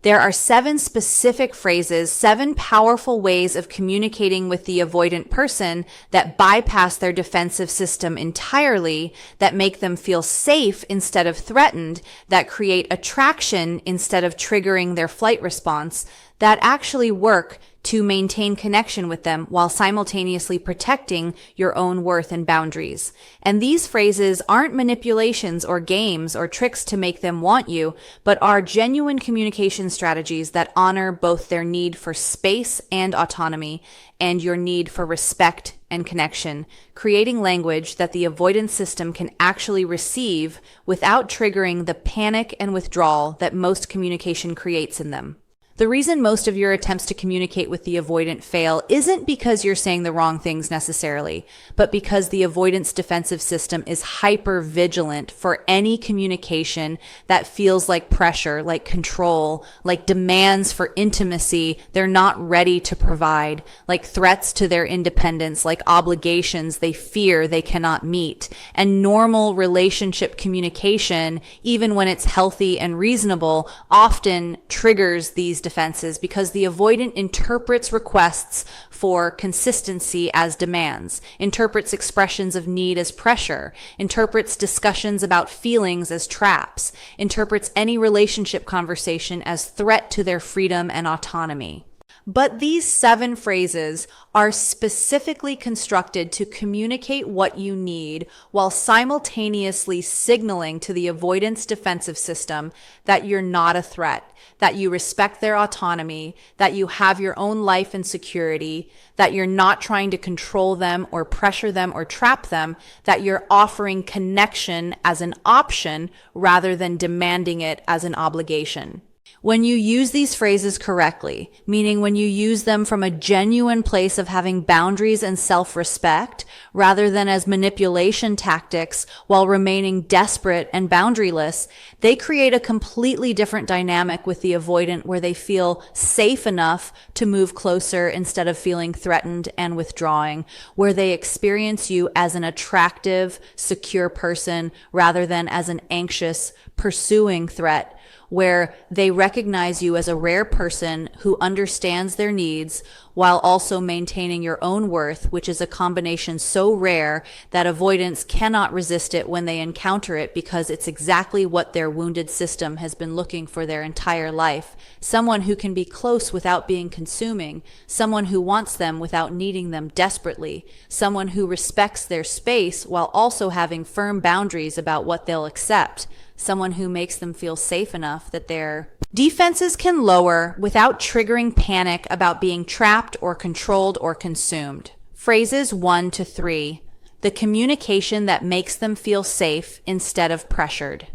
There are 7 specific phrases, 7 powerful ways of communicating with the avoidant person that bypass their defensive system entirely, that make them feel safe instead of threatened, that create attraction instead of triggering their flight response, that actually work to maintain connection with them while simultaneously protecting your own worth and boundaries. And these phrases aren't manipulations or games or tricks to make them want you, but are genuine communication strategies that honor both their need for space and autonomy and your need for respect and connection, creating language that the avoidance system can actually receive without triggering the panic and withdrawal that most communication creates in them. The reason most of your attempts to communicate with the avoidant fail isn't because you're saying the wrong things necessarily, but because the avoidance defensive system is hyper vigilant for any communication that feels like pressure, like control, like demands for intimacy they're not ready to provide, like threats to their independence, like obligations they fear they cannot meet. And normal relationship communication, even when it's healthy and reasonable, often triggers these defenses because the avoidant interprets requests for consistency as demands, interprets expressions of need as pressure, interprets discussions about feelings as traps, interprets any relationship conversation as threat to their freedom and autonomy. But these 7 phrases are specifically constructed to communicate what you need while simultaneously signaling to the avoidance defensive system that you're not a threat, that you respect their autonomy, that you have your own life and security, that you're not trying to control them or pressure them or trap them, that you're offering connection as an option rather than demanding it as an obligation. When you use these phrases correctly, meaning when you use them from a genuine place of having boundaries and self-respect, rather than as manipulation tactics while remaining desperate and boundaryless, they create a completely different dynamic with the avoidant where they feel safe enough to move closer instead of feeling threatened and withdrawing, where they experience you as an attractive, secure person rather than as an anxious, pursuing threat, where they recognize you as a rare person who understands their needs while also maintaining your own worth, which is a combination so rare that avoidants cannot resist it when they encounter it because it's exactly what their wounded system has been looking for their entire life. Someone who can be close without being consuming, someone who wants them without needing them desperately, someone who respects their space while also having firm boundaries about what they'll accept, someone who makes them feel safe enough that their defenses can lower without triggering panic about being trapped or controlled or consumed. Phrases 1 to 3. The communication that makes them feel safe instead of pressured.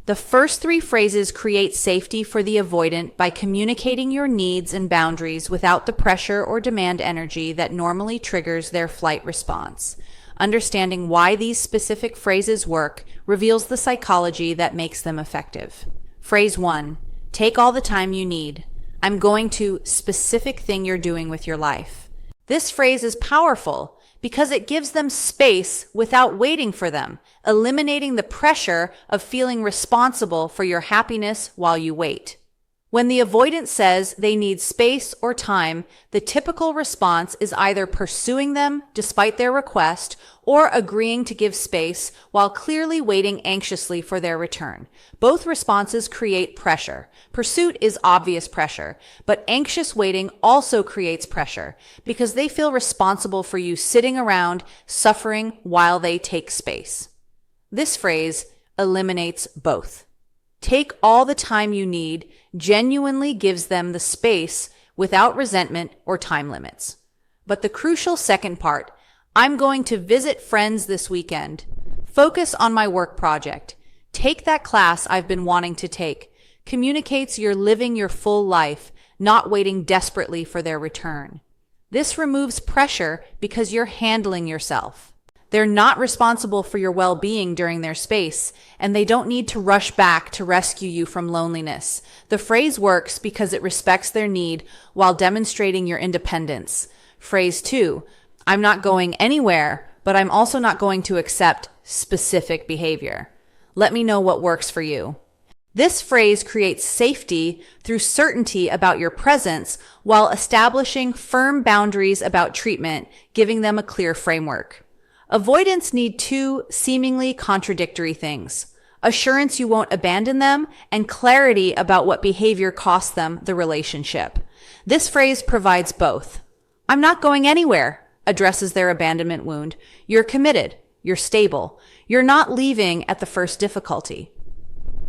The first 3 phrases create safety for the avoidant by communicating your needs and boundaries without the pressure or demand energy that normally triggers their flight response. Understanding why these specific phrases work reveals the psychology that makes them effective. Phrase 1. Take all the time you need. I'm going to specific thing you're doing with your life. This phrase is powerful because it gives them space without waiting for them, eliminating the pressure of feeling responsible for your happiness while you wait. When the avoidant says they need space or time, the typical response is either pursuing them despite their request or agreeing to give space while clearly waiting anxiously for their return. Both responses create pressure. Pursuit is obvious pressure, but anxious waiting also creates pressure because they feel responsible for you sitting around suffering while they take space. This phrase eliminates both. Take all the time you need genuinely gives them the space without resentment or time limits. But the crucial second part, I'm going to visit friends this weekend, focus on my work project, take that class I've been wanting to take, communicates you're living your full life, not waiting desperately for their return. This removes pressure because you're handling yourself. They're not responsible for your well-being during their space, and they don't need to rush back to rescue you from loneliness. The phrase works because it respects their need while demonstrating your independence. Phrase 2, I'm not going anywhere, but I'm also not going to accept specific behavior. Let me know what works for you. This phrase creates safety through certainty about your presence while establishing firm boundaries about treatment, giving them a clear framework. Avoidants need two seemingly contradictory things: assurance you won't abandon them, and clarity about what behavior costs them the relationship. This phrase provides both. "I'm not going anywhere" addresses their abandonment wound. "You're committed. You're stable. You're not leaving at the first difficulty.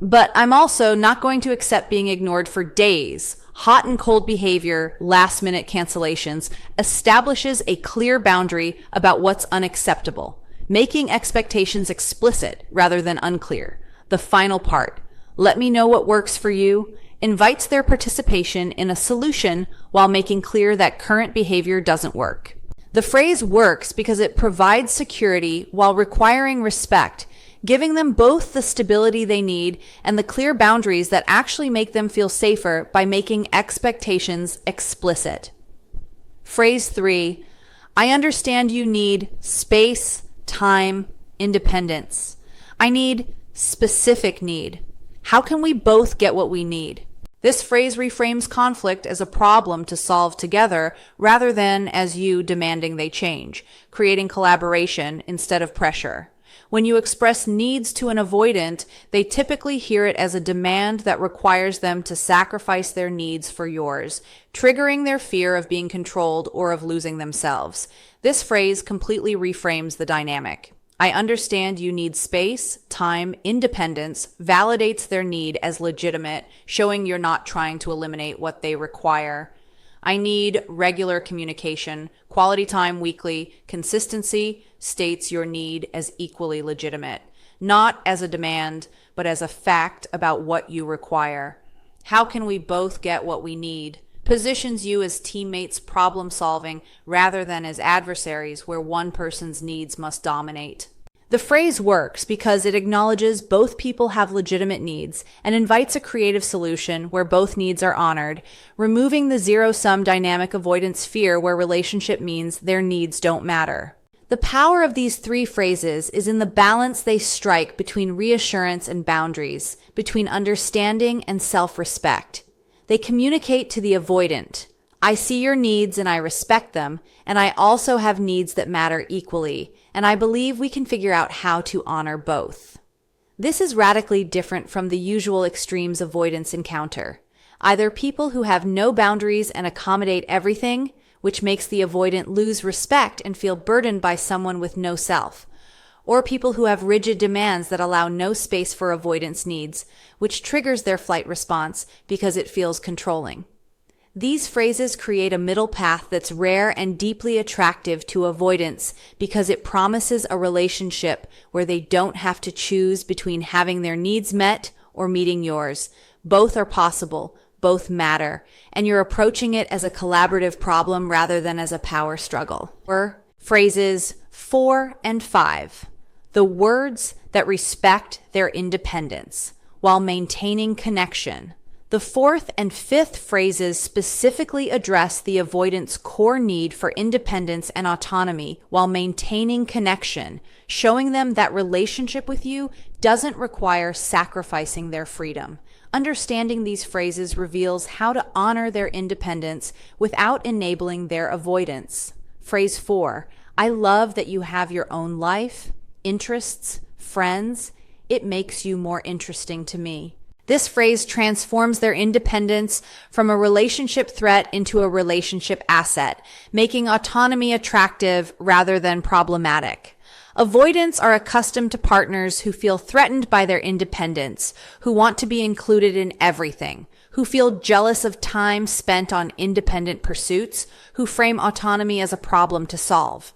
But I'm also not going to accept being ignored for days." Hot and cold behavior, last-minute cancellations, establishes a clear boundary about what's unacceptable, making expectations explicit rather than unclear. The final part, "let me know what works for you," invites their participation in a solution while making clear that current behavior doesn't work. The phrase works because it provides security while requiring respect, giving them both the stability they need and the clear boundaries that actually make them feel safer by making expectations explicit. Phrase 3, "I understand you need space, time, independence." I need specific need. How can we both get what we need? This phrase reframes conflict as a problem to solve together rather than as you demanding they change, creating collaboration instead of pressure. When you express needs to an avoidant, they typically hear it as a demand that requires them to sacrifice their needs for yours, triggering their fear of being controlled or of losing themselves. This phrase completely reframes the dynamic. "I understand you need space, time, independence," validates their need as legitimate, showing you're not trying to eliminate what they require. "I need regular communication, quality time weekly, consistency," states your need as equally legitimate, not as a demand, but as a fact about what you require. "How can we both get what we need?" positions you as teammates problem solving rather than as adversaries where one person's needs must dominate. The phrase works because it acknowledges both people have legitimate needs and invites a creative solution where both needs are honored, removing the zero-sum dynamic avoidance fear where relationship means their needs don't matter. The power of these three phrases is in the balance they strike between reassurance and boundaries, between understanding and self-respect. They communicate to the avoidant, "I see your needs and I respect them, and I also have needs that matter equally, and I believe we can figure out how to honor both." This is radically different from the usual extremes avoidants encounter. Either people who have no boundaries and accommodate everything, which makes the avoidant lose respect and feel burdened by someone with no self, or people who have rigid demands that allow no space for avoidance needs, which triggers their flight response because it feels controlling. These phrases create a middle path that's rare and deeply attractive to avoidants because it promises a relationship where they don't have to choose between having their needs met or meeting yours. Both are possible, both matter, and you're approaching it as a collaborative problem rather than as a power struggle. Or phrases 4 and 5. The words that respect their independence while maintaining connection. The fourth and fifth phrases specifically address the avoidant's core need for independence and autonomy while maintaining connection, showing them that relationship with you doesn't require sacrificing their freedom. Understanding these phrases reveals how to honor their independence without enabling their avoidance. Phrase 4, "I love that you have your own life, interests, friends. It makes you more interesting to me." This phrase transforms their independence from a relationship threat into a relationship asset, making autonomy attractive rather than problematic. Avoidants are accustomed to partners who feel threatened by their independence, who want to be included in everything, who feel jealous of time spent on independent pursuits, who frame autonomy as a problem to solve.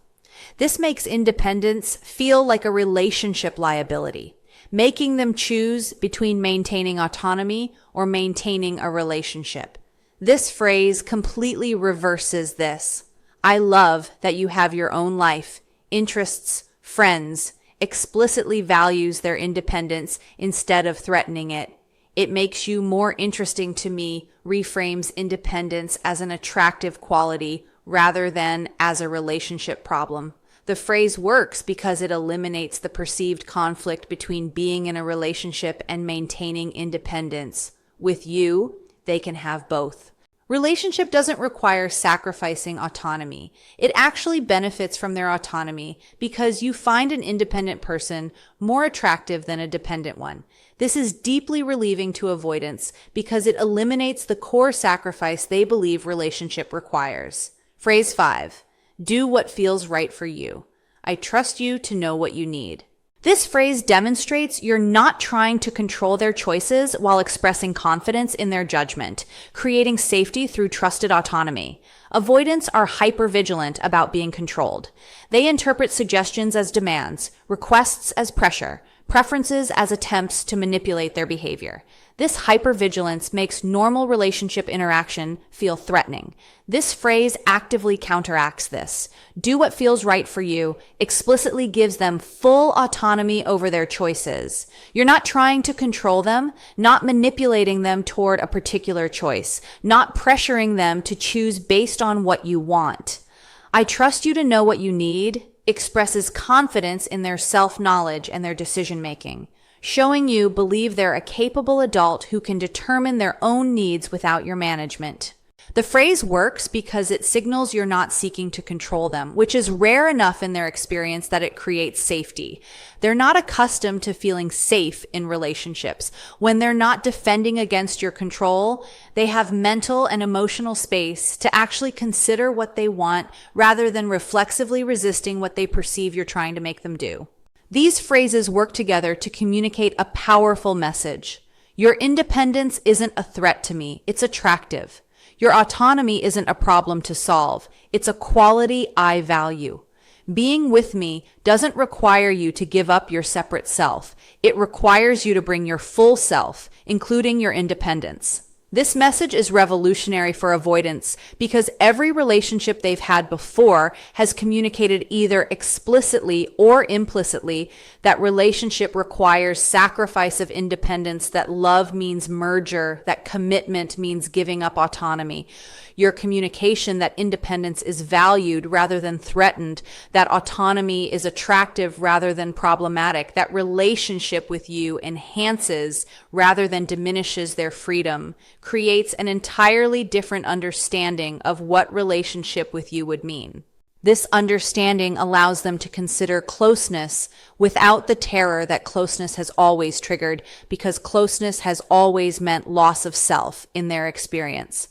This makes independence feel like a relationship liability, making them choose between maintaining autonomy or maintaining a relationship. This phrase completely reverses this. "I love that you have your own life, interests, friends," explicitly values their independence instead of threatening it. "It makes you more interesting to me," reframes independence as an attractive quality rather than as a relationship problem. The phrase works because it eliminates the perceived conflict between being in a relationship and maintaining independence. With you, they can have both. Relationship doesn't require sacrificing autonomy. It actually benefits from their autonomy because you find an independent person more attractive than a dependent one. This is deeply relieving to avoidants because it eliminates the core sacrifice they believe relationship requires. Phrase 5. Do what feels right for you. I trust you to know what you need. This phrase demonstrates you're not trying to control their choices while expressing confidence in their judgment, creating safety through trusted autonomy. Avoidants are hypervigilant about being controlled. They interpret suggestions as demands, requests as pressure, preferences as attempts to manipulate their behavior. This hypervigilance makes normal relationship interaction feel threatening. This phrase actively counteracts this. Do what feels right for you explicitly gives them full autonomy over their choices. You're not trying to control them, not manipulating them toward a particular choice, not pressuring them to choose based on what you want. I trust you to know what you need expresses confidence in their self-knowledge and their decision-making, showing you believe they're a capable adult who can determine their own needs without your management. The phrase works because it signals you're not seeking to control them, which is rare enough in their experience that it creates safety. They're not accustomed to feeling safe in relationships. When they're not defending against your control, they have mental and emotional space to actually consider what they want rather than reflexively resisting what they perceive you're trying to make them do. These phrases work together to communicate a powerful message. Your independence isn't a threat to me, it's attractive. Your autonomy isn't a problem to solve. It's a quality I value. Being with me doesn't require you to give up your separate self. It requires you to bring your full self, including your independence. This message is revolutionary for avoidants because every relationship they've had before has communicated either explicitly or implicitly that relationship requires sacrifice of independence, that love means merger, that commitment means giving up autonomy. Your communication that independence is valued rather than threatened, that autonomy is attractive rather than problematic, that relationship with you enhances rather than diminishes their freedom, creates an entirely different understanding of what relationship with you would mean. This understanding allows them to consider closeness without the terror that closeness has always triggered, because closeness has always meant loss of self in their experience.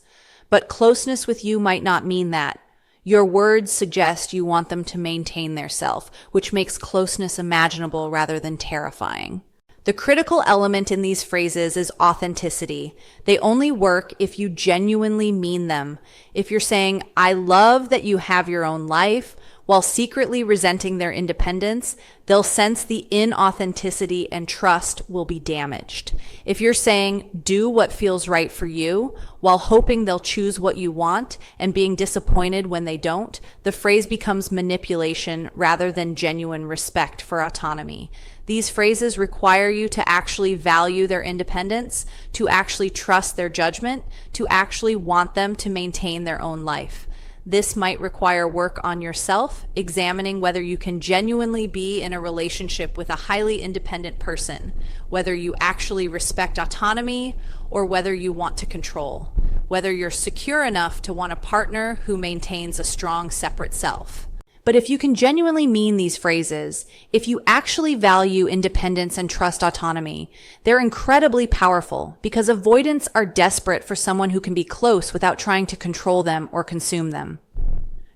But closeness with you might not mean that. Your words suggest you want them to maintain their self, which makes closeness imaginable rather than terrifying. The critical element in these phrases is authenticity. They only work if you genuinely mean them. If you're saying, I love that you have your own life, while secretly resenting their independence, they'll sense the inauthenticity and trust will be damaged. If you're saying, do what feels right for you, while hoping they'll choose what you want and being disappointed when they don't, the phrase becomes manipulation rather than genuine respect for autonomy. These phrases require you to actually value their independence, to actually trust their judgment, to actually want them to maintain their own life. This might require work on yourself, examining whether you can genuinely be in a relationship with a highly independent person, whether you actually respect autonomy or whether you want to control, whether you're secure enough to want a partner who maintains a strong separate self. But if you can genuinely mean these phrases, if you actually value independence and trust autonomy, they're incredibly powerful because avoidants are desperate for someone who can be close without trying to control them or consume them.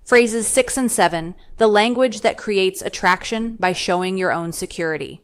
Phrases 6 and 7, the language that creates attraction by showing your own security.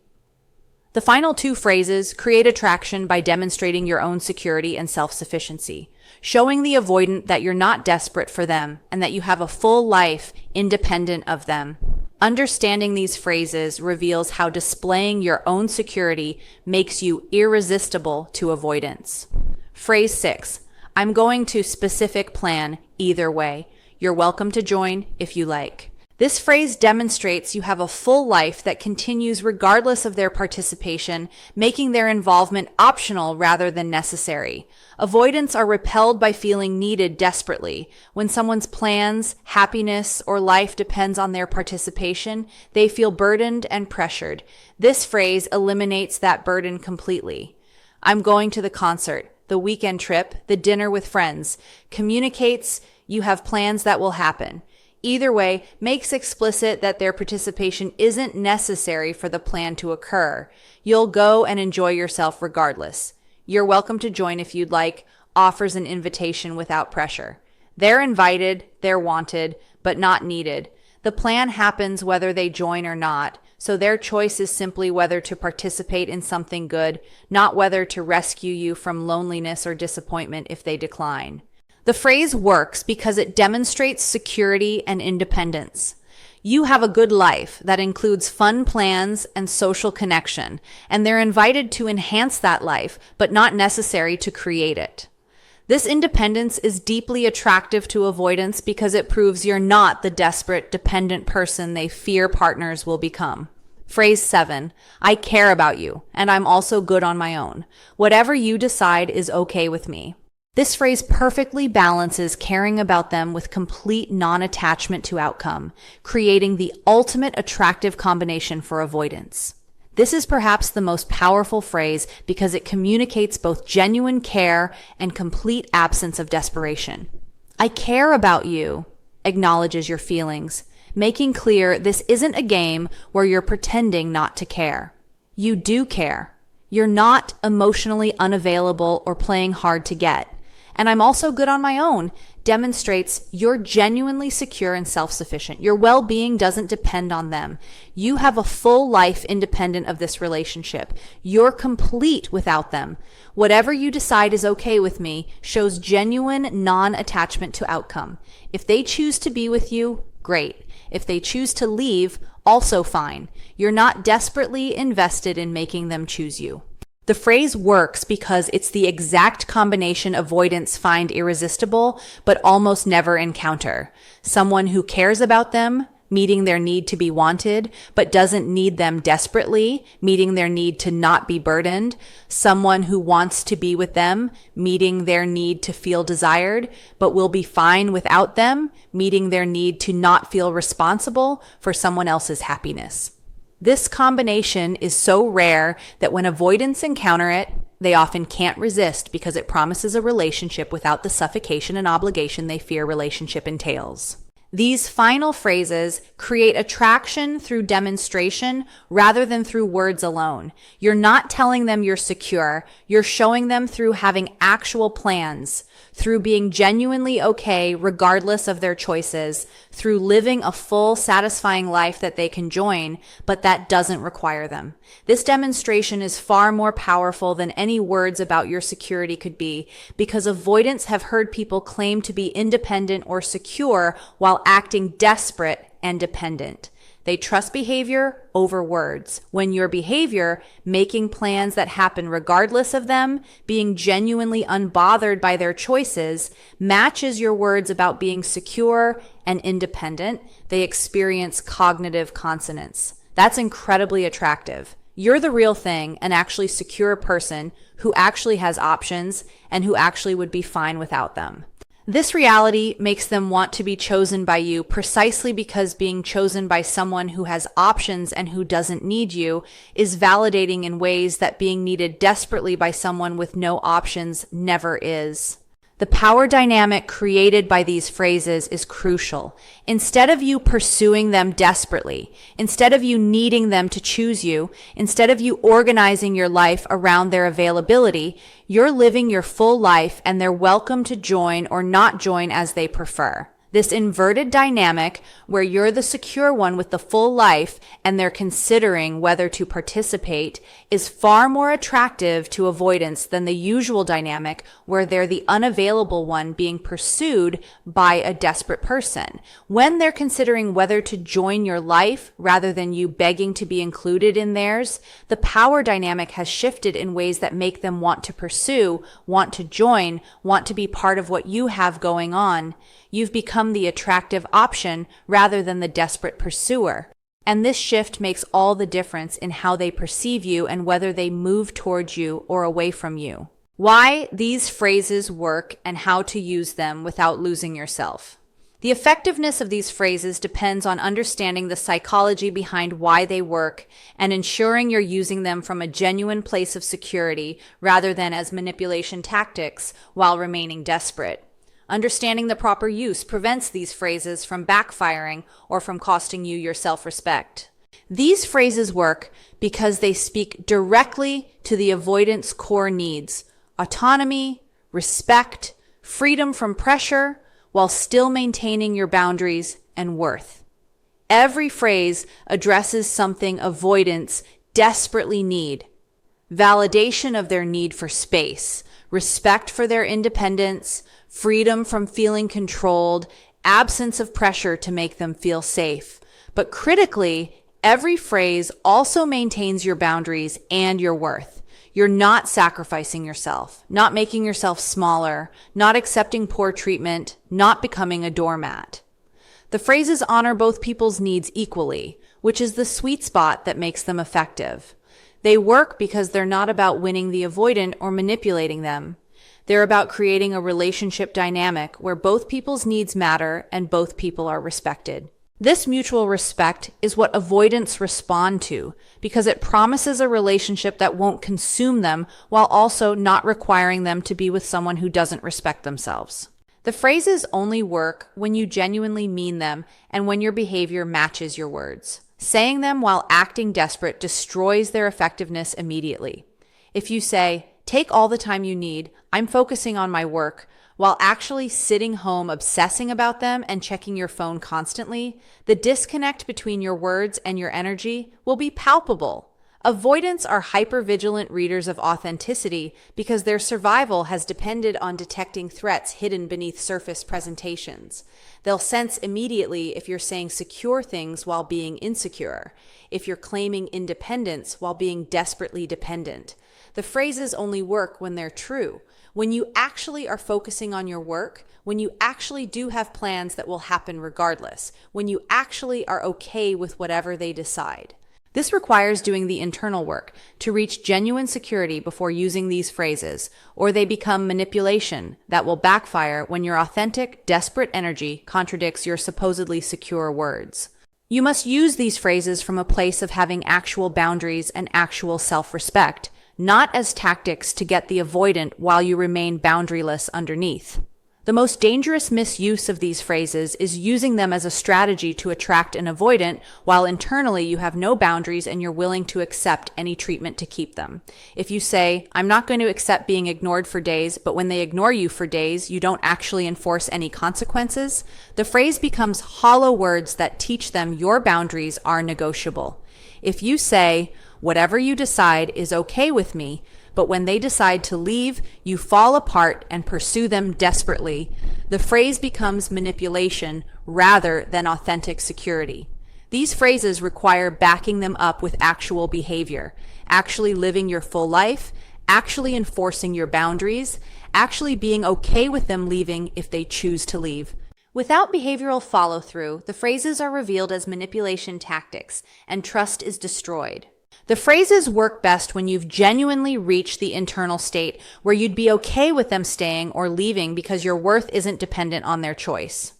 The final two phrases create attraction by demonstrating your own security and self-sufficiency, showing the avoidant that you're not desperate for them and that you have a full life independent of them. Understanding these phrases reveals how displaying your own security makes you irresistible to avoidance. Phrase 6, I'm going to specific plan either way. You're welcome to join if you like. This phrase demonstrates you have a full life that continues regardless of their participation, making their involvement optional rather than necessary. Avoidants are repelled by feeling needed desperately. When someone's plans, happiness, or life depends on their participation, they feel burdened and pressured. This phrase eliminates that burden completely. I'm going to the concert, the weekend trip, the dinner with friends, communicates you have plans that will happen. Either way, makes explicit that their participation isn't necessary for the plan to occur. You'll go and enjoy yourself regardless. You're welcome to join if you'd like, offers an invitation without pressure. They're invited, they're wanted, but not needed. The plan happens whether they join or not, so their choice is simply whether to participate in something good, not whether to rescue you from loneliness or disappointment if they decline. The phrase works because it demonstrates security and independence. You have a good life that includes fun plans and social connection, and they're invited to enhance that life, but not necessary to create it. This independence is deeply attractive to avoidants because it proves you're not the desperate, dependent person they fear partners will become. Phrase 7, I care about you, and I'm also good on my own. Whatever you decide is okay with me. This phrase perfectly balances caring about them with complete non-attachment to outcome, creating the ultimate attractive combination for avoidance. This is perhaps the most powerful phrase because it communicates both genuine care and complete absence of desperation. I care about you acknowledges your feelings, making clear this isn't a game where you're pretending not to care. You do care. You're not emotionally unavailable or playing hard to get. And I'm also good on my own demonstrates you're genuinely secure and self-sufficient. Your well-being doesn't depend on them. You have a full life independent of this relationship. You're complete without them. Whatever you decide is okay with me shows genuine non-attachment to outcome. If they choose to be with you, great. If they choose to leave, also fine. You're not desperately invested in making them choose you. The phrase works because it's the exact combination avoidants find irresistible, but almost never encounter. Someone who cares about them, meeting their need to be wanted, but doesn't need them desperately, meeting their need to not be burdened. Someone who wants to be with them, meeting their need to feel desired, but will be fine without them, meeting their need to not feel responsible for someone else's happiness. This combination is so rare that when avoidants encounter it, they often can't resist because it promises a relationship without the suffocation and obligation they fear relationship entails. These final phrases create attraction through demonstration rather than through words alone. You're not telling them you're secure. You're showing them through having actual plans, through being genuinely okay regardless of their choices, through living a full, satisfying life that they can join, but that doesn't require them. This demonstration is far more powerful than any words about your security could be, because avoidants have heard people claim to be independent or secure while acting desperate and dependent. They trust behavior over words. When your behavior, making plans that happen regardless of them, being genuinely unbothered by their choices, matches your words about being secure and independent, they experience cognitive consonance. That's incredibly attractive. You're the real thing, an actually secure person who actually has options and who actually would be fine without them. This reality makes them want to be chosen by you precisely because being chosen by someone who has options and who doesn't need you is validating in ways that being needed desperately by someone with no options never is. The power dynamic created by these phrases is crucial. Instead of you pursuing them desperately, instead of you needing them to choose you, instead of you organizing your life around their availability, you're living your full life and they're welcome to join or not join as they prefer. This inverted dynamic where you're the secure one with the full life and they're considering whether to participate is far more attractive to avoidance than the usual dynamic where they're the unavailable one being pursued by a desperate person. When they're considering whether to join your life rather than you begging to be included in theirs, the power dynamic has shifted in ways that make them want to pursue, want to join, want to be part of what you have going on. You've become become the attractive option rather than the desperate pursuer. And this shift makes all the difference in how they perceive you and whether they move towards you or away from you. Why these phrases work and how to use them without losing yourself. The effectiveness of these phrases depends on understanding the psychology behind why they work and ensuring you're using them from a genuine place of security rather than as manipulation tactics while remaining desperate. Understanding the proper use prevents these phrases from backfiring or from costing you your self-respect. These phrases work because they speak directly to the avoidance core needs: autonomy, respect, freedom from pressure, while still maintaining your boundaries and worth. Every phrase addresses something avoidants desperately need: validation of their need for space, respect for their independence, freedom from feeling controlled, absence of pressure to make them feel safe. But critically, every phrase also maintains your boundaries and your worth. You're not sacrificing yourself, not making yourself smaller, not accepting poor treatment, not becoming a doormat. The phrases honor both people's needs equally, which is the sweet spot that makes them effective. They work because they're not about winning the avoidant or manipulating them. They're about creating a relationship dynamic where both people's needs matter and both people are respected. This mutual respect is what avoidants respond to because it promises a relationship that won't consume them while also not requiring them to be with someone who doesn't respect themselves. The phrases only work when you genuinely mean them and when your behavior matches your words. Saying them while acting desperate destroys their effectiveness immediately. If you say, "Take all the time you need, I'm focusing on my work," while actually sitting home obsessing about them and checking your phone constantly, the disconnect between your words and your energy will be palpable. Avoidants are hypervigilant readers of authenticity because their survival has depended on detecting threats hidden beneath surface presentations. They'll sense immediately if you're saying secure things while being insecure, if you're claiming independence while being desperately dependent. The phrases only work when they're true. When you actually are focusing on your work, when you actually do have plans that will happen regardless, when you actually are okay with whatever they decide. This requires doing the internal work to reach genuine security before using these phrases, or they become manipulation that will backfire when your authentic, desperate energy contradicts your supposedly secure words. You must use these phrases from a place of having actual boundaries and actual self-respect, not as tactics to get the avoidant while you remain boundaryless underneath. The most dangerous misuse of these phrases is using them as a strategy to attract an avoidant while internally you have no boundaries and you're willing to accept any treatment to keep them. If you say, "I'm not going to accept being ignored for days," but when they ignore you for days, you don't actually enforce any consequences, the phrase becomes hollow words that teach them your boundaries are negotiable. If you say, "Whatever you decide is okay with me," but when they decide to leave, you fall apart and pursue them desperately, the phrase becomes manipulation rather than authentic security. These phrases require backing them up with actual behavior, actually living your full life, actually enforcing your boundaries, actually being okay with them leaving if they choose to leave. Without behavioral follow-through, the phrases are revealed as manipulation tactics, and trust is destroyed. The phrases work best when you've genuinely reached the internal state where you'd be okay with them staying or leaving because your worth isn't dependent on their choice.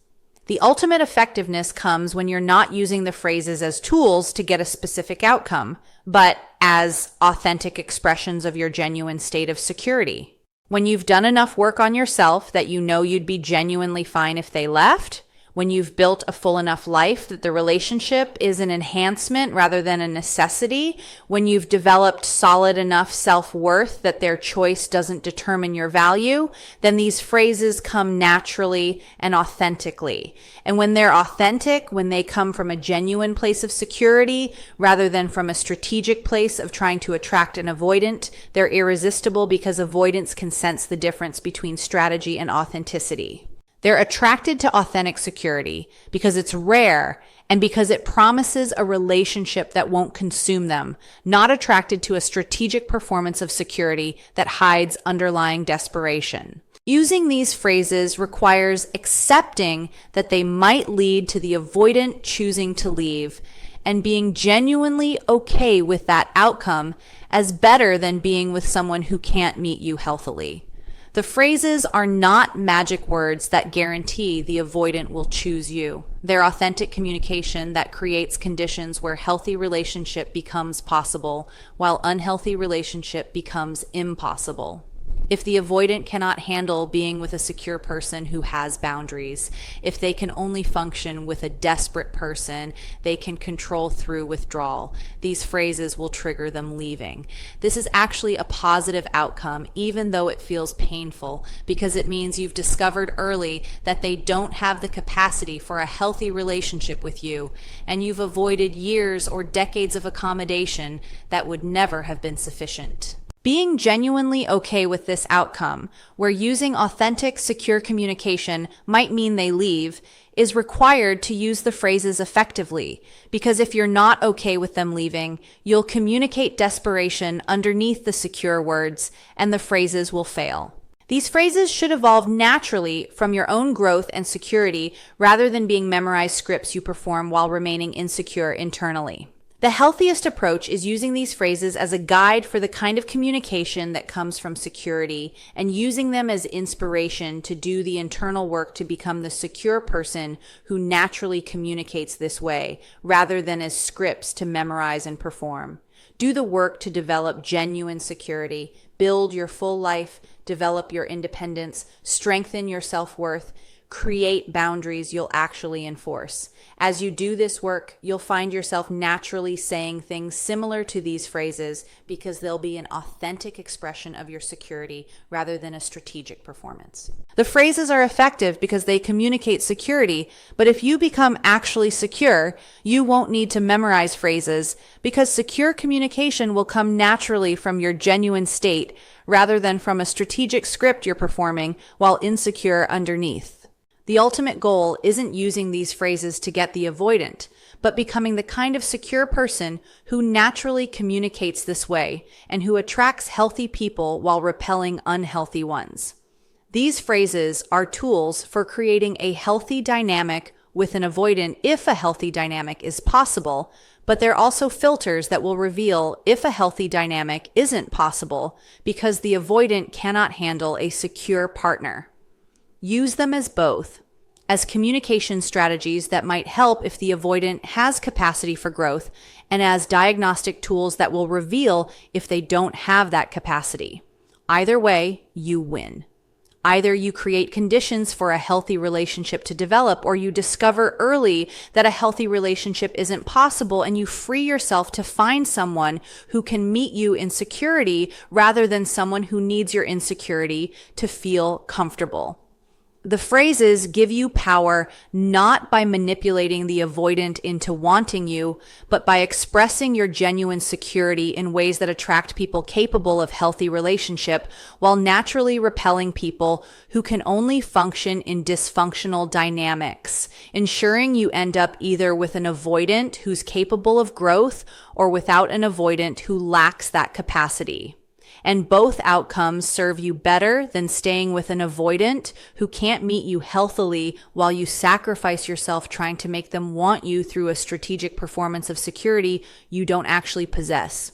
The ultimate effectiveness comes when you're not using the phrases as tools to get a specific outcome, but as authentic expressions of your genuine state of security. When you've done enough work on yourself that you know you'd be genuinely fine if they left, when you've built a full enough life that the relationship is an enhancement rather than a necessity, when you've developed solid enough self-worth that their choice doesn't determine your value, then these phrases come naturally and authentically. And when they're authentic, when they come from a genuine place of security rather than from a strategic place of trying to attract an avoidant, they're irresistible because avoidants can sense the difference between strategy and authenticity. They're attracted to authentic security because it's rare and because it promises a relationship that won't consume them, not attracted to a strategic performance of security that hides underlying desperation. Using these phrases requires accepting that they might lead to the avoidant choosing to leave and being genuinely okay with that outcome as better than being with someone who can't meet you healthily. The phrases are not magic words that guarantee the avoidant will choose you. They're authentic communication that creates conditions where healthy relationship becomes possible, while unhealthy relationship becomes impossible. If the avoidant cannot handle being with a secure person who has boundaries, if they can only function with a desperate person they can control through withdrawal, these phrases will trigger them leaving. This is actually a positive outcome, even though it feels painful, because it means you've discovered early that they don't have the capacity for a healthy relationship with you, and you've avoided years or decades of accommodation that would never have been sufficient. Being genuinely okay with this outcome, where using authentic, secure communication might mean they leave, is required to use the phrases effectively, because if you're not okay with them leaving, you'll communicate desperation underneath the secure words, and the phrases will fail. These phrases should evolve naturally from your own growth and security rather than being memorized scripts you perform while remaining insecure internally. The healthiest approach is using these phrases as a guide for the kind of communication that comes from security and using them as inspiration to do the internal work to become the secure person who naturally communicates this way, rather than as scripts to memorize and perform. Do the work to develop genuine security, build your full life, develop your independence, strengthen your self-worth, create boundaries you'll actually enforce. As you do this work, you'll find yourself naturally saying things similar to these phrases because they'll be an authentic expression of your security rather than a strategic performance. The phrases are effective because they communicate security, but if you become actually secure, you won't need to memorize phrases because secure communication will come naturally from your genuine state rather than from a strategic script you're performing while insecure underneath. The ultimate goal isn't using these phrases to get the avoidant, but becoming the kind of secure person who naturally communicates this way and who attracts healthy people while repelling unhealthy ones. These phrases are tools for creating a healthy dynamic with an avoidant if a healthy dynamic is possible, but they're also filters that will reveal if a healthy dynamic isn't possible because the avoidant cannot handle a secure partner. Use them as both, as communication strategies that might help if the avoidant has capacity for growth, and as diagnostic tools that will reveal if they don't have that capacity. Either way, you win. Either you create conditions for a healthy relationship to develop, or you discover early that a healthy relationship isn't possible and you free yourself to find someone who can meet you in security rather than someone who needs your insecurity to feel comfortable. The phrases give you power not by manipulating the avoidant into wanting you, but by expressing your genuine security in ways that attract people capable of healthy relationship while naturally repelling people who can only function in dysfunctional dynamics, ensuring you end up either with an avoidant who's capable of growth or without an avoidant who lacks that capacity. And both outcomes serve you better than staying with an avoidant who can't meet you healthily while you sacrifice yourself trying to make them want you through a strategic performance of security you don't actually possess.